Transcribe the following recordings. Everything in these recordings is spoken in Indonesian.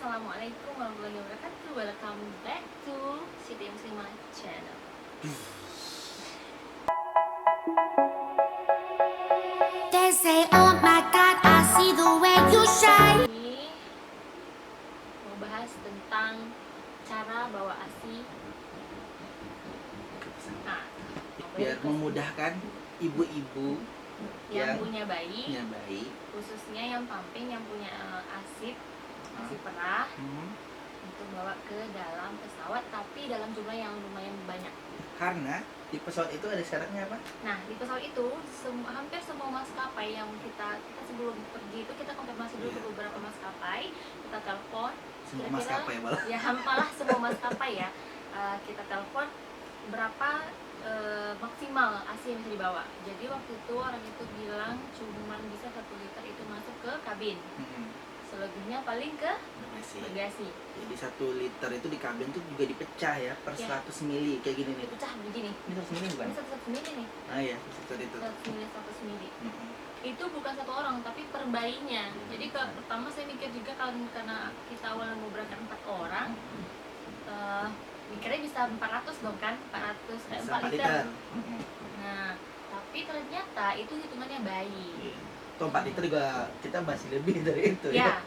Assalamualaikum warahmatullahi wabarakatuh. Welcome back to Siti Muslimah channel. They say, oh my God, I see the way you shine. Ini mau bahas tentang cara bawa ASI. Nah, Biar memudahkan ibu-ibu yang punya bayi, bayi. khususnya yang pumping, yang punya ASI perah, untuk bawa ke dalam pesawat, tapi dalam jumlah yang lumayan banyak. Karena di pesawat itu ada syaratnya apa? Nah, di pesawat itu hampir semua maskapai yang kita sebelum pergi itu kita konfirmasi dulu ke beberapa maskapai, kita telepon Semua kira-kira, maskapai malah. ya hampalah semua maskapai ya. Kita telepon berapa maksimal ASI yang bisa dibawa. Jadi waktu itu orang itu bilang cuman bisa 1 liter itu masuk ke kabin. Selebihnya paling ke bagasi. Jadi 1 liter itu di kabin tuh juga dipecah ya per Ya. 100 mili kayak gini nih. Dipecah begini. Ini 100 mili bukan? Ini 100 mili nih. Ah iya, 1 liter. 100 mili. Itu bukan satu orang tapi per bayinya. Jadi pertama saya mikir juga karena kita awalnya mau berangkat 4 orang, mikirnya bisa 400 dong kan, 4 liter. Nah, tapi ternyata itu hitungannya bayi. Tuh 4 liter juga kita masih lebih dari itu Ya,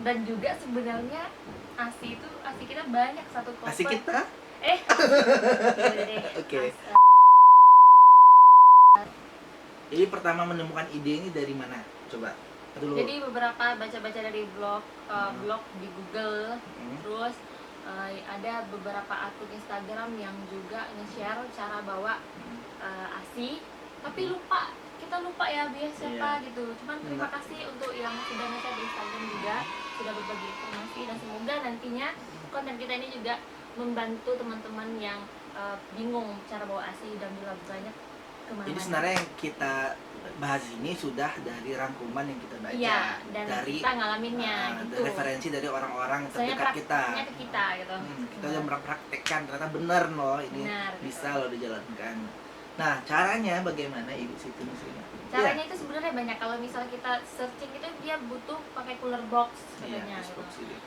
dan juga sebenarnya ASI kita banyak, satu koper. ASI kita? Yaudah deh. Oke. Jadi pertama menemukan ide ini dari mana? Coba. Dulu. Jadi beberapa baca-baca dari blog di Google, terus ada beberapa akun Instagram yang juga nge-share cara bawa ASI, tapi kita lupa ya biar siapa gitu. Cuman terima kasih untuk yang sudah nge-share di Instagram juga, sudah berbagi informasi, dan semoga nantinya konten kita ini juga membantu teman-teman yang bingung cara bawa ASI dan bila banyak kemana. Jadi sebenarnya yang kita bahas ini sudah dari rangkuman yang kita baca, Iya, dan dari kita ngalaminnya gitu. dari referensi dari orang-orang Soalnya terdekat kita. prakteknya ke kita gitu. Kita udah mempraktekkan, ternyata benar loh ini Benar, bisa loh dijalankan. Nah, caranya bagaimana Ibu Siti Muslimah? Caranya itu sebenarnya banyak. Kalau misal kita searching itu dia butuh pakai cooler box katanya gitu.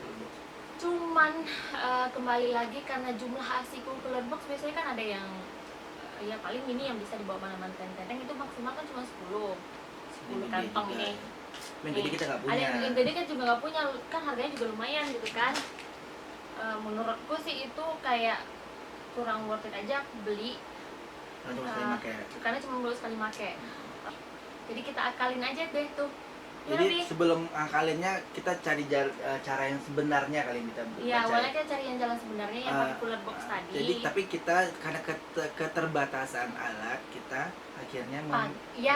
Cuman kembali lagi karena jumlah ASI cooler box biasanya kan ada yang ya paling ini yang bisa dibawa mana-mana, tenteng itu maksimal kan cuma 10 kantong ini. Yang gede kita nggak punya. Ada yang gede kan juga nggak punya, kan harganya juga lumayan gitu kan. Menurutku sih itu kayak kurang worth it aja beli. Karena cuma baru sekali make. Jadi kita akalin aja deh tuh. Jadi sebelum akalinnya kita cari cara yang sebenarnya kali kita baca. Iya, awalnya kita cari yang jalan sebenarnya yang pakai cooler box tadi. Jadi tapi kita karena keterbatasan alat kita akhirnya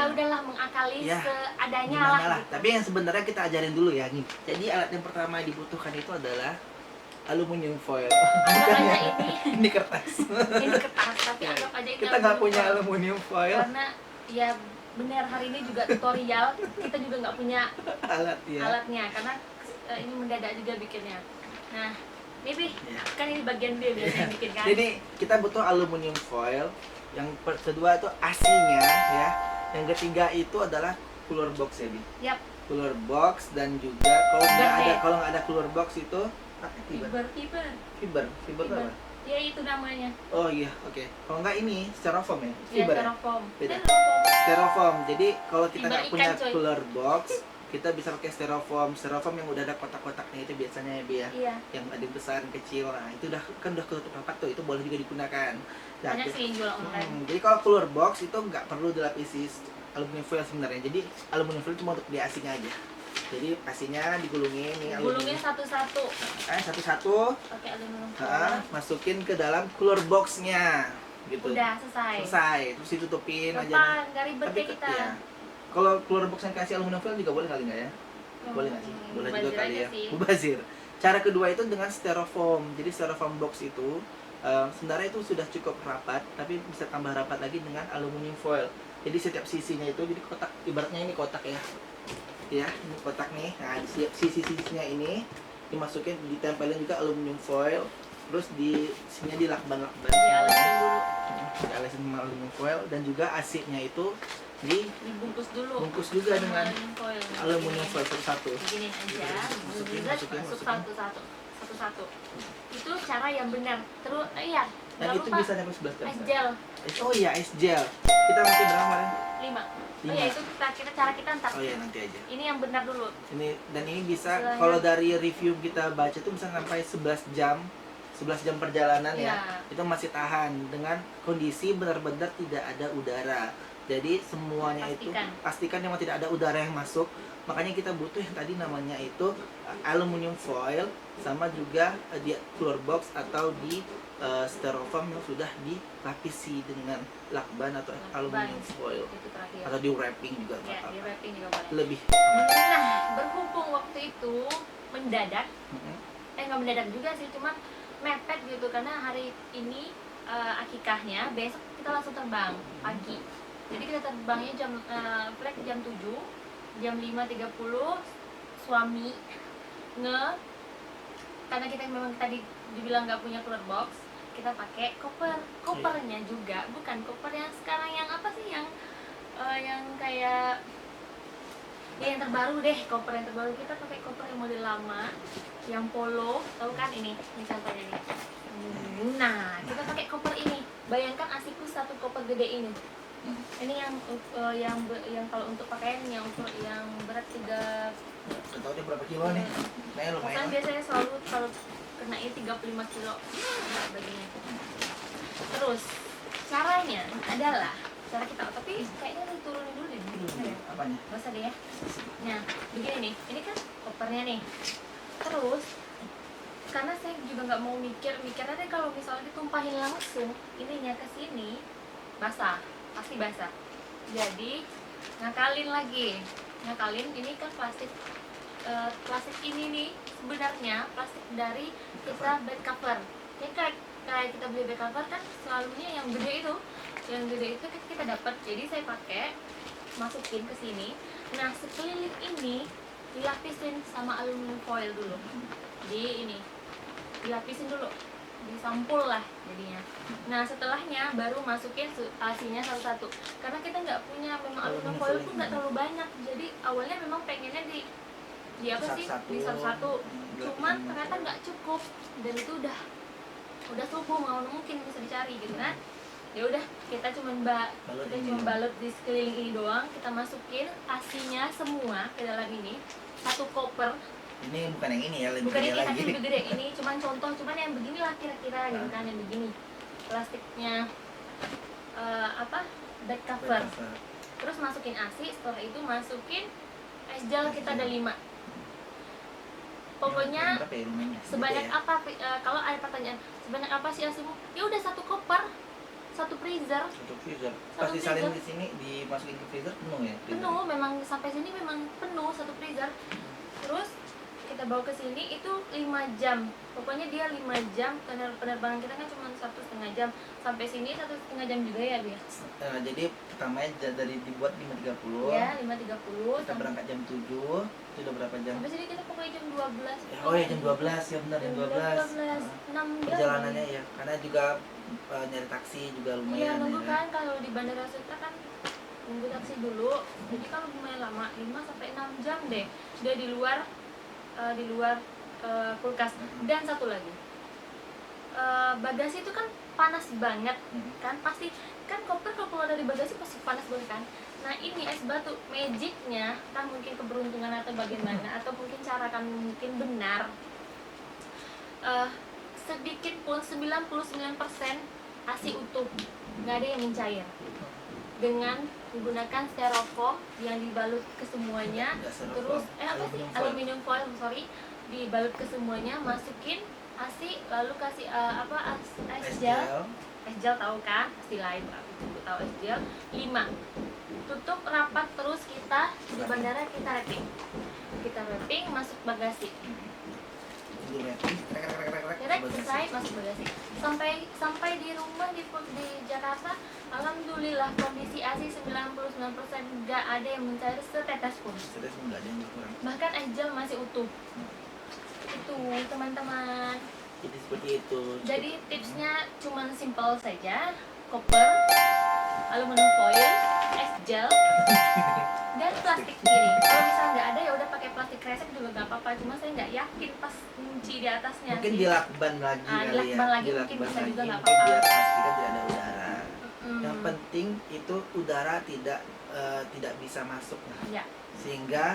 udahlah mengakali seadanya lah. Gitu. Tapi yang sebenarnya kita ajarin dulu ya nih. Jadi alat yang pertama yang dibutuhkan itu adalah aluminium foil. Anggap aja ini kertas. Ini kertas, tapi anggap aja ini kita nggak punya aluminium foil. Karena ya benar, hari ini juga tutorial, kita juga nggak punya alatnya karena ini mendadak juga bikinnya. Nah, ini kan ini bagian dia biasanya yang bikin kan. Jadi kita butuh aluminium foil. Yang kedua itu AC-nya ya. Yang ketiga itu adalah cooler box ya, Bi. Yap. Cooler box dan juga kalau nggak ada cooler box itu fiber apa? Ya itu namanya. Oh iya, oke. Kalau nggak ini styrofoam ya? Fiber. Fiber. Styrofoam. Beda. Styrofoam. Jadi kalau kita Fiber nggak punya ikan, coy. cooler box, kita bisa pakai styrofoam. Styrofoam yang udah ada kotak-kotaknya itu biasanya ya, Bi ya. Iya. Yang ada besar, kecil. Nah, itu udah ketutup rapat tuh. Itu boleh juga digunakan. Nah, Banyak sih yang jual online. jadi kalau cooler box itu nggak perlu dilapisi aluminium foil sebenarnya. Jadi aluminium foil cuma untuk di AC-nya aja. Jadi AC-nya digulungin nih Gulungin satu-satu. Satu-satu. Pakai aluminium foil. Masukin ke dalam cooler box-nya. Gitu. Udah selesai. Terus ditutupin aja. Gampang, nggak ribet Tapi kayak kita. ya, kalau cooler box yang kasih aluminium foil juga boleh kali nggak ya? Boleh nggak sih? Boleh juga Mubazir kali aja ya. sih. Mubazir. Cara kedua itu dengan styrofoam. Jadi styrofoam box itu sebenarnya itu sudah cukup rapat, tapi bisa tambah rapat lagi dengan aluminium foil. Jadi setiap sisinya itu jadi kotak, ibaratnya ini kotak ya. Ya, ini kotak nih. Nah, di sisi-sisinya ini dimasukin, ditempelin juga aluminium foil. Terus di sininya dilakban-lakban. Dialasin dulu. dialesin sama aluminium foil, dan juga AC-nya itu dibungkus dulu. dibungkus juga sama dengan foil. aluminium foil satu-satu. Begini aja, Masukin, masuk masukin. satu-satu. Itu cara yang benar. Terus iya, Dan jangan itu lupa bisa sampai 11 jam. es gel Oh iya, es gel. Kita pakai berapa kemarin? 5. Oh 5. ya itu kita cara kita ntar. Oh iya, nanti aja. Ini yang benar dulu. Ini bisa Istilahnya- kalau dari review kita baca itu bisa sampai 11 jam. 11 jam perjalanan ya. Iya. Itu masih tahan dengan kondisi benar-benar tidak ada udara. Jadi semuanya itu pastikan memang tidak ada udara yang masuk. Makanya kita butuh yang tadi namanya itu aluminium foil, sama juga di floor box atau di styrofoam yang sudah dilapisi dengan lakban atau aluminium foil, Itu terakhir. atau di wrapping juga nggak Ya, di apa-apa. wrapping juga boleh. Lebih. Nah, berhubung waktu itu mendadak, Mm-mm. nggak mendadak juga sih, cuman mepet gitu karena hari ini akikahnya, besok kita langsung terbang pagi. Jadi kita terbangnya flight jam 7, jam 5.30 suami karena kita memang tadi dibilang nggak punya cooler box, kita pakai kopernya juga, bukan koper yang sekarang yang apa sih yang kayak ya yang terbaru deh, koper yang terbaru. Kita pakai koper yang model lama, yang polo, tahu kan ini contohnya nih. Nah, kita pakai koper ini. Bayangkan asiku satu koper gede ini. Ini yang kalau untuk pakaian yang berat 3. Nggak tahu dia berapa kilo nih. Kayaknya lumayan. Kan biasanya selalu kena ini 35 kilo baginya. Terus caranya adalah cara kita, tapi kayaknya diturunin dulu deh. Apanya? Gak usah deh ya. Nah, begini nih, ini kan kopernya nih. Terus karena saya juga nggak mau mikirnya deh kalau misalnya ditumpahin langsung ininya ke sini basah, pasti basah. Jadi ngakalin ini kan plastik ini nih sebenarnya plastik dari kita bed cover. Ya kayak kita beli bed cover kan selalunya yang gede itu kan kita dapat. Jadi saya pakai, masukin ke sini. Nah, sekeliling ini dilapisin sama aluminium foil dulu. Di ini dilapisin dulu, disampul lah jadinya. Nah, setelahnya baru masukin asinya satu-satu. Karena kita nggak punya memang aluminium foil pun nggak terlalu banyak. Jadi awalnya memang pengennya di apa sih di satu-satu. Cuman ternyata nggak cukup, dan itu udah subuh, mau mungkin bisa dicari gitu kan. Ya udah, kita cuma balut di sekeliling ini doang. Kita masukin asinya semua ke dalam ini, satu koper. Ini bukan yang ini ya, lebih Bukan gede ini, lagi. tapi lebih gede. Ini cuman contoh, cuman yang beginilah kira-kira gitu kan, yang begini. Plastiknya back cover. Terus masukin asi, setelah itu masukin es gel, kita ada 5. Pokoknya Berapa ya lumayan? sebanyak Gede ya? apa kalau ada pertanyaan, sebanyak apa sih asimu? Ya udah satu koper, satu freezer. Untuk freezer. Pas Satu disalin freezer. di sini dimasukin ke freezer penuh ya? Freezer? Penuh, memang sampai sini memang penuh satu freezer. Terus kita bawa ke sini itu 5 jam. Pokoknya dia 5 jam. Penerbangan kita kan cuma 1,5 jam. Sampai sini 1,5 jam juga ya, Bia? Jadi pertamanya dari dibuat 5.30. Ya, 5.30. Kita berangkat jam 7. Itu udah berapa jam? Sampai sini kita pokoknya jam 12. Oh ya jam 12 ya, benar jam 12. 6 jam. Perjalanannya ya, karena juga nyari taksi juga Iya, lumayan. nunggu ya. kan kalau di Bandara Sutra kan nunggu taksi dulu. Jadi kan lumayan lama, 5 sampai 6 jam deh. Dia di luar kulkas. Dan satu lagi, bagasi itu kan panas banget kan, pasti kan koper kalau keluar dari bagasi pasti panas banget kan. Nah, ini es batu magicnya kan, mungkin keberuntungan atau bagaimana, atau mungkin cara kami mungkin benar, sedikit pun 99% asi utuh, nggak ada yang mencair. Dengan menggunakan styrofoam yang dibalut ke semuanya, Nggak styrofoam, terus aluminium foil. aluminium foil dibalut ke semuanya, masukin asi, lalu kasih es gel tahu kan, pasti lain ibu tahu es gel 5, tutup rapat. Terus kita di bandara kita wrapping masuk bagasi. Selesai masuk bagasi. Sampai di rumah di Jakarta, alhamdulillah kondisi asi 99%, nggak ada yang mencair setetes pun. Setetes nggak ada yang kurang. Bahkan es gel masih utuh. Itu teman-teman. Jadi seperti itu. Jadi tipsnya cuman simple saja. koper, aluminium foil, es gel, dan plastik piring. Kalau misalnya nggak ada ya udah pakai plastik kresek juga nggak apa-apa. Cuma saya nggak yakin pas kunci di atasnya Mungkin sih. dilakban lagi kali ya. Dilakban lagi mungkin Dilakban bisa juga lagi, nggak mungkin apa-apa. biar pastikan tidak ada udara. Mm. Yang penting itu udara tidak bisa masuk, Ya. sehingga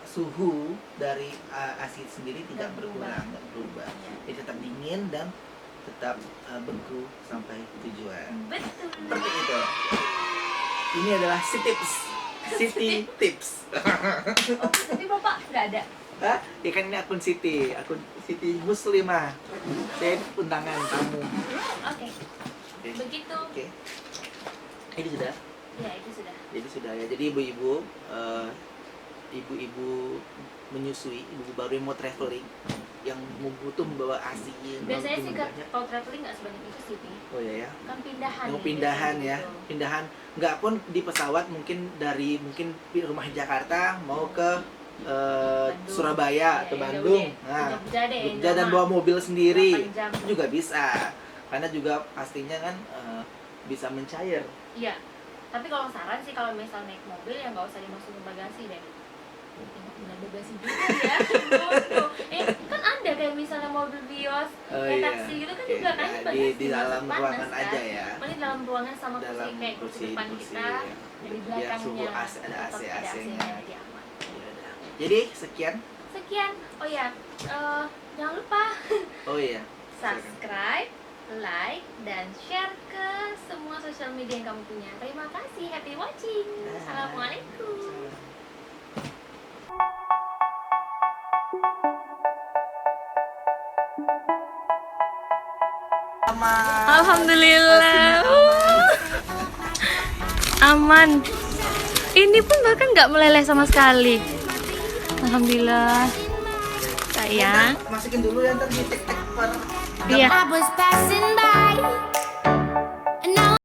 suhu dari AC sendiri tidak Nggak berubah. berkurang, nggak berubah. Ya. Jadi tetap dingin dan tetap beku sampai tujuan. Betul. Seperti itu. Ini adalah City Tips. Oh, tapi bapak nggak ada. Hah? Ya kan ini akun Siti Muslimah. Saya undangan tamu. Oke. Begitu. Oke. Ini sudah. Ya itu sudah. Jadi sudah ya. Jadi ibu-ibu menyusui, ibu baru yang mau traveling, yang butuh membawa AC yang Biasanya bagus, sih banyak. kalau traveling nggak sebanyak itu sih, Pi. Oh ya. Kan pindahan. Mau ya, pindahan biasanya ya, gitu. pindahan. Nggak pun di pesawat, mungkin dari rumah Jakarta mau ke Bandung. Surabaya Ya, atau ya, Bandung. udah. Nah, Jogja deh. Jogja dan lama. bawa mobil sendiri 8 jam. itu juga bisa, karena juga pastinya kan bisa mencair. Iya. Tapi kalau saran sih kalau misal naik mobil ya nggak usah dimasukin bagasi deh. Nggak ada bagasi juga ya. Bodoh. Kan ada kayak misalnya mobil Vios, Oh, kayak iya. taksi gitu kan Oke, juga kan ya, bagasi di dalam masuk ruangan panas, aja kan. ya. Paling dalam ruangan sama Dalam kursi kayak kursi depan kita, ya. di Biar suhu belakangnya AC, ada tetap ada AC-nya. AC-nya, jadi aman. Ya udah. Jadi sekian. Sekian. Oh ya, jangan lupa Oh iya. subscribe, like, dan share ke semua sosial media yang kamu punya. Terima kasih, happy watching. Assalamualaikum. Alhamdulillah. Aman. Ini pun bahkan nggak meleleh sama sekali. Alhamdulillah. Sayang. Masukin dulu ya, ntar di tek-tek per Iya. I was passing by.